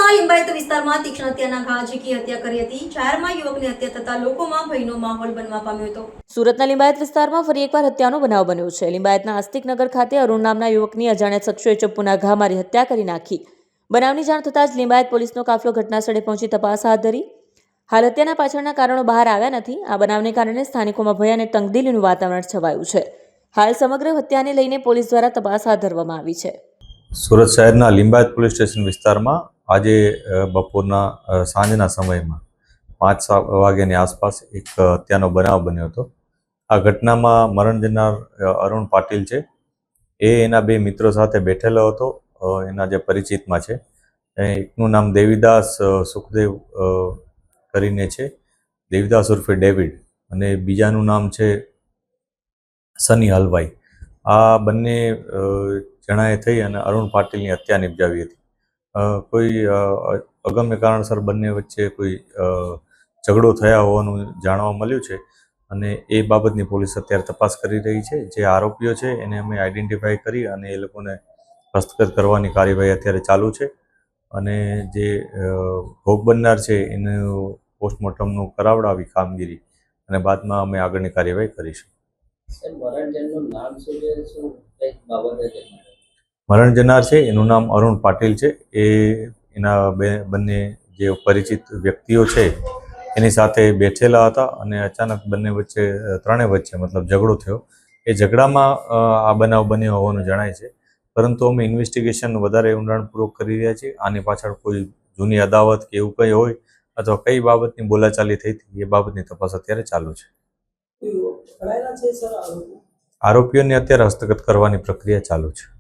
સુરતના લિંબાયત વિસ્તારમાં તીક્ષ્ણ હત્યાના ઘા ઝીકી હત્યા કરી હતી। જાહેરમાં યુવકની હત્યા થતાં લોકોમાં ભયનો માહોલ બનવા પામ્યો હતો। સુરતના લિંબાયત વિસ્તારમાં ફરી એકવાર હત્યાનો બનાવ બન્યો છે। લિંબાયતના આસ્તિકનગર ખાતે અરુણ નામના યુવકની અજાણ્યા શખ્સોએ ચપ્પુના ઘા મારી હત્યા કરી નાખી। બનાવની જાણ થતાં જ લિંબાયત પોલીસનો કાફલો ઘટનાસ્થળે પહોંચી તપાસ હાથ ધરી। હાલ હત્યાના પાછળના કારણો બહાર આવ્યા નથી। આ બનાવને કારણે સ્થાનિકોમાં ભય અને તંગદિલીનું વાતાવરણ છવાયું છે। હાલ સમગ્ર હત્યાને લઈને પોલીસ દ્વારા તપાસ હાથ ધરવામાં આવી છે। સુરત શહેરના લિંબાયત પોલીસ સ્ટેશન વિસ્તારમાં આજે બપોરના સાંજના સમયમાં 5 વાગ્યાની આસપાસ એક હત્યાનો બનાવ બન્યો હતો। આ ઘટનામાં મરણ જનાર અરુણ પાટીલ છે, એ એના બે મિત્રો સાથે બેઠેલો હતો। એના જે પરિચિતમાં છે, એકનું નામ દેવીદાસ સુખદેવ કરીને છે, દેવીદાસ ઉર્ફે ડેવિડ, અને બીજાનું નામ છે સની હલવાઈ। આ બંને જણાએ થઈ અને અરુણ પાટીલની હત્યા નિપજાવી હતી। કોઈ અગમ્ય કારણસર બંને વચ્ચે કોઈ ઝઘડો થયા હોવાનું જાણવા મળ્યું છે અને એ બાબતની પોલીસ અત્યારે તપાસ કરી રહી છે। જે આરોપીઓ છે એને અમે આઈડેન્ટિફાઈ કરી અને એ લોકોને હસ્તગત કરવાની કાર્યવાહી અત્યારે ચાલુ છે અને જે ભોગ બનનાર છે એનું પોસ્ટમોર્ટમનું કરાવડાવી કામગીરી અને બાદમાં અમે આગળની કાર્યવાહી કરીશું। મરણ જનાર છે એનું નામ અરુણ પાટીલ છે। એના બંને જે પરિચિત વ્યક્તિઓ છે એની સાથે બેઠેલા હતા અને અચાનક બંને વચ્ચે ત્રણેય વચ્ચે મતલબ ઝઘડો થયો। એ ઝઘડામાં આ બનાવ બન્યો હોવાનું જણાય છે, પરંતુ અમે ઇન્વેસ્ટિગેશન વધારે ઊંડાણપૂર્વક કરી રહ્યા છીએ। આની પાછળ કોઈ જૂની અદાવત કે એવું કંઈ હોય અથવા કઈ બાબતની બોલાચાલી થઈ હતી એ બાબતની તપાસ અત્યારે ચાલુ છે। આરોપીઓને અત્યારે હસ્તગત કરવાની પ્રક્રિયા ચાલુ છે।